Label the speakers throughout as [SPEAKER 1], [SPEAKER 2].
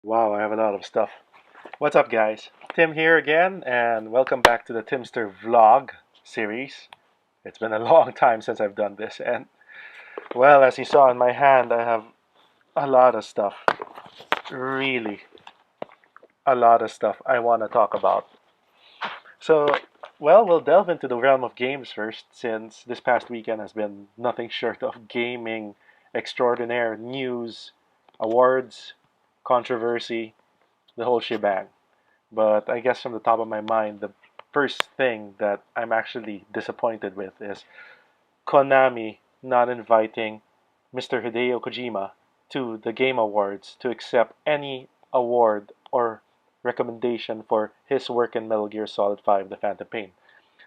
[SPEAKER 1] Wow, I have a lot of stuff. What's up, guys? Tim here again, and welcome back to the Timzster vlog series. It's been a long time since I've done this, and well, as you saw in my hand, I have a lot of stuff. Really, a lot of stuff I want to talk about. So, well, we'll delve into the realm of games first, since this past weekend has been nothing short of gaming extraordinaire news, awards, controversy, the whole shebang. But I guess from the top of my mind, the first thing that I'm actually disappointed with is Konami not inviting Mr. Hideo Kojima to the Game Awards to accept any award or recommendation for his work in Metal Gear Solid 5 The Phantom Pain,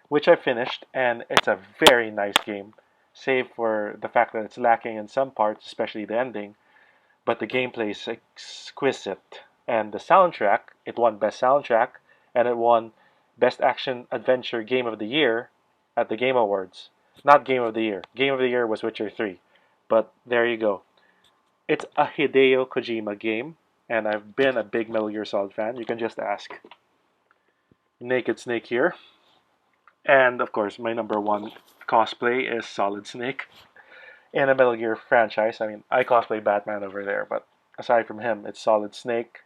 [SPEAKER 1] which I finished, and it's a very nice game, save for the fact that it's lacking in some parts, especially the ending, but the gameplay is exquisite. And the soundtrack, it won Best Soundtrack, and it won Best Action Adventure Game of the Year at the Game Awards. Not Game of the Year. Game of the Year was Witcher 3. But there you go. It's a Hideo Kojima game, and I've been a big Metal Gear Solid fan. You can just ask Naked Snake here. And of course, my number one cosplay is Solid Snake in a Metal Gear franchise. I mean, I cosplay Batman over there, but aside from him, it's Solid Snake,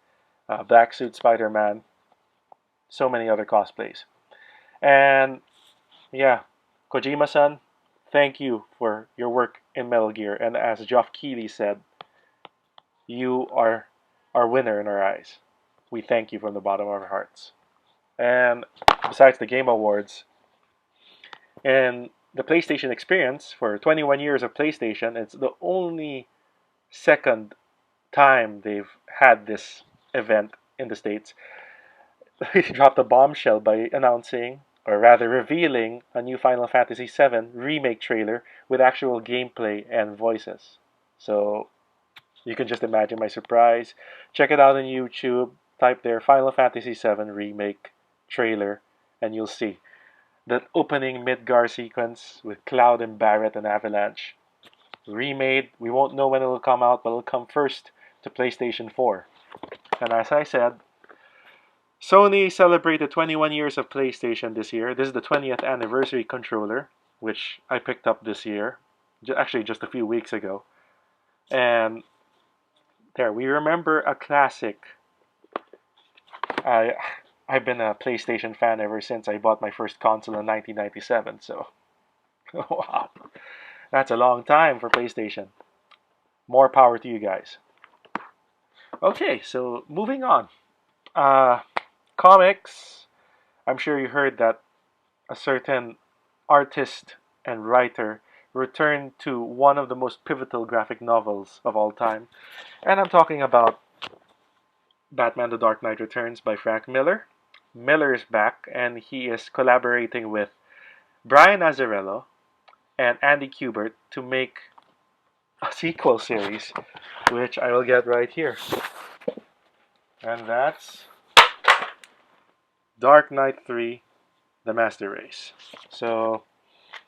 [SPEAKER 1] Black Suit Spider-Man, so many other cosplays. And yeah, Kojima-san, thank you for your work in Metal Gear. And as Geoff Keighley said, you are our winner in our eyes. We thank you from the bottom of our hearts. And besides the Game Awards, and the PlayStation experience for 21 years of PlayStation, it's the only second time they've had this event in the States. They dropped a bombshell by announcing, or rather revealing, a new Final Fantasy VII Remake trailer with actual gameplay and voices. So you can just imagine my surprise. Check it out on YouTube. Type there Final Fantasy VII Remake trailer, and you'll see that opening Midgar sequence with Cloud and Barret and Avalanche. Remade. We won't know when it'll come out, but it'll come first to PlayStation 4. And as I said, Sony celebrated 21 years of PlayStation this year. This is the 20th anniversary controller, which I picked up this year, actually just a few weeks ago. And there, we remember a classic. I, I've been a PlayStation fan ever since I bought my first console in 1997, so wow, that's a long time for PlayStation. More power to you guys. Okay, so moving on. Uh, Comics. I'm sure you heard that a certain artist and writer returned to one of the most pivotal graphic novels of all time. And I'm talking about Batman The Dark Knight Returns by Frank Miller. Miller is back, and he is collaborating with Brian Azzarello and Andy Kubert to make a sequel series, which I will get right here. And that's Dark Knight 3 The Master Race. So,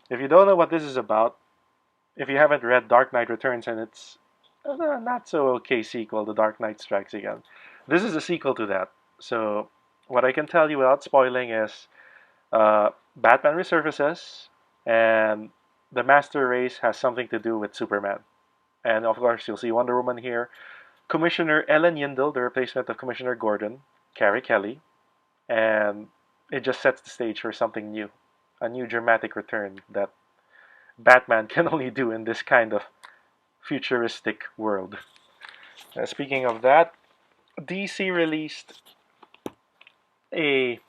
[SPEAKER 1] if you don't know what this is about, if you haven't read Dark Knight Returns and its not so okay sequel, The Dark Knight Strikes Again, this is a sequel to that. So, what I can tell you without spoiling is Batman resurfaces, and the Master Race has something to do with Superman. And of course, you'll see Wonder Woman here. Commissioner Ellen Yindel, the replacement of Commissioner Gordon, Carrie Kelly, and it just sets the stage for something new, a new dramatic return that Batman can only do in this kind of futuristic world. Speaking of that, DC released a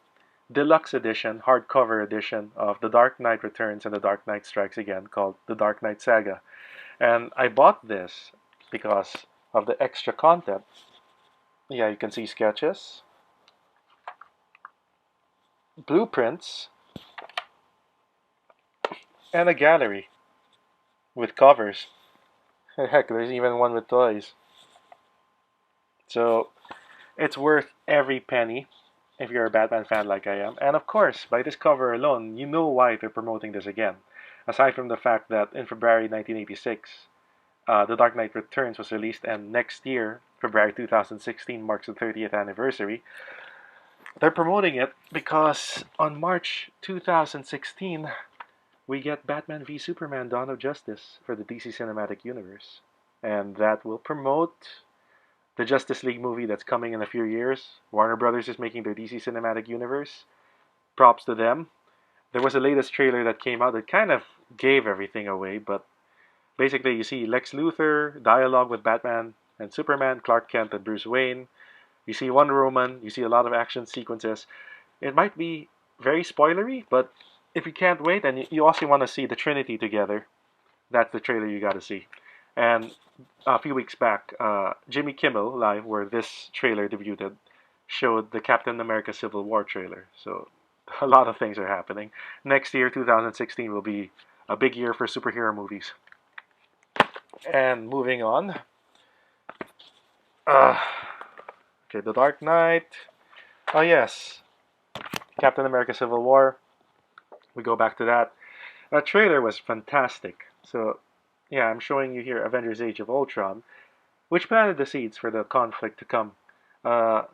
[SPEAKER 1] deluxe edition, hardcover edition of The Dark Knight Returns and The Dark Knight Strikes Again called The Dark Knight Saga. And I bought this because of the extra content. Yeah, you can see sketches, blueprints, and a gallery with covers. Heck, there's even one with toys. So it's worth every penny if you're a Batman fan like I am. And of course, by this cover alone, you know why they're promoting this again. Aside from the fact that in February 1986, The Dark Knight Returns was released, and next year, February 2016, marks the 30th anniversary. They're promoting it because on March 2016, we get Batman v Superman Dawn of Justice for the DC Cinematic Universe. And that will promote the Justice League movie that's coming in a few years. Warner Brothers is making their DC Cinematic Universe. Props to them. There was a latest trailer that came out that kind of gave everything away, but basically you see Lex Luthor, dialogue with Batman and Superman, Clark Kent and Bruce Wayne. You see Wonder Woman, you see a lot of action sequences. It might be very spoilery, but if you can't wait and you also want to see the Trinity together, that's the trailer you got to see. And a few weeks back, Jimmy Kimmel Live, where this trailer debuted, showed the Captain America Civil War trailer. So a lot of things are happening. Next year, 2016, will be a big year for superhero movies. And moving on. Okay, The Dark Knight. Oh yes, Captain America Civil War. We go back to that. That trailer was fantastic. So yeah, I'm showing you here Avengers Age of Ultron, which planted the seeds for the conflict to come.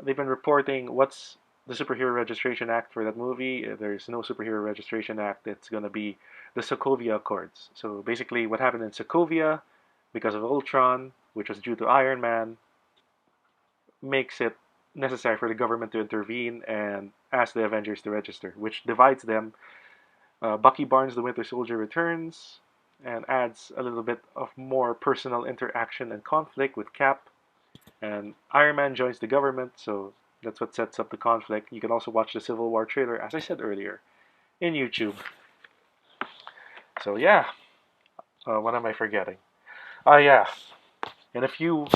[SPEAKER 1] They've been reporting what's the Superhero Registration Act for that movie. There's no Superhero Registration Act. It's going to be the Sokovia Accords. So basically what happened in Sokovia, because of Ultron, which was due to Iron Man, makes it necessary for the government to intervene and ask the Avengers to register, which divides them. Bucky Barnes, the Winter Soldier, returns and adds a little bit of more personal interaction and conflict with Cap. And Iron Man joins the government, so that's what sets up the conflict. You can also watch the Civil War trailer, as I said earlier, in YouTube. So yeah, what am I forgetting? Yeah, in a few,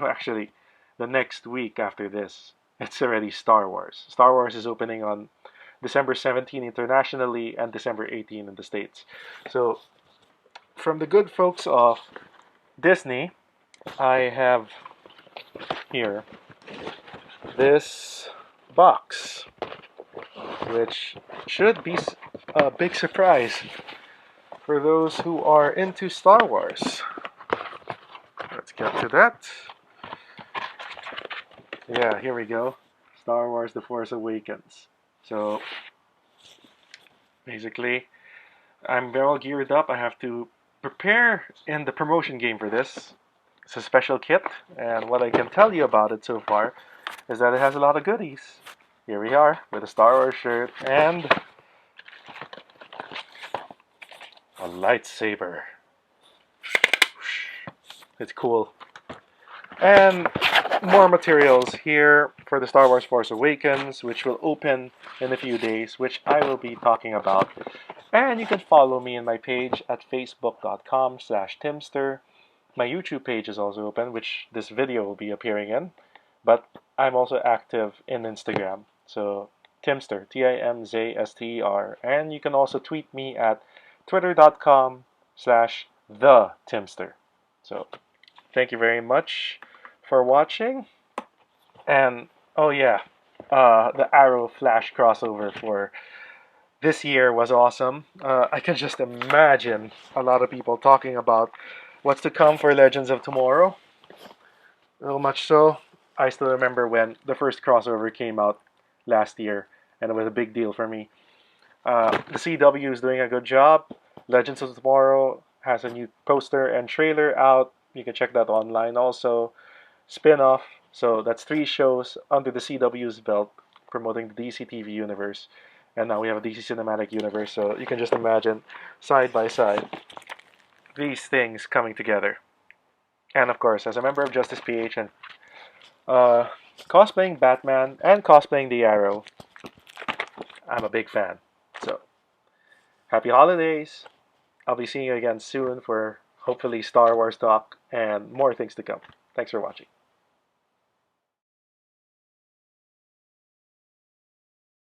[SPEAKER 1] actually, the next week after this, it's already Star Wars. Star Wars is opening on December 17 internationally and December 18 in the States. So from the good folks of Disney, I have here this box, which should be a big surprise for those who are into Star Wars. Let's get to that. Yeah, here we go. Star Wars The Force Awakens. So basically, I'm well geared up. I have to prepare in the promotion game for this. It's a special kit, and what I can tell you about it so far is that it has a lot of goodies. Here we are with a Star Wars shirt and a lightsaber. It's cool. And more materials here for the Star Wars Force Awakens, which will open in a few days, which I will be talking about. And you can follow me in my page at facebook.com/Timzster. My YouTube page is also open, which this video will be appearing in. But I'm also active in Instagram. So Timzster, Timzster. And you can also tweet me at twitter.com/TheTimzster. So thank you very much for watching. And oh yeah, the Arrow Flash crossover for this year was awesome. I can just imagine a lot of people talking about what's to come for Legends of Tomorrow. So much so, I still remember when the first crossover came out last year, and it was a big deal for me. The CW is doing a good job. Legends of Tomorrow has a new poster and trailer out. You can check that online also. Spin-off. So that's 3 shows under the CW's belt promoting the DC TV universe. And now we have a DC Cinematic Universe, so you can just imagine side by side these things coming together. And of course, as a member of Justice PH and cosplaying Batman and cosplaying the Arrow, I'm a big fan. So, happy holidays! I'll be seeing you again soon for hopefully Star Wars talk and more things to come. Thanks for watching.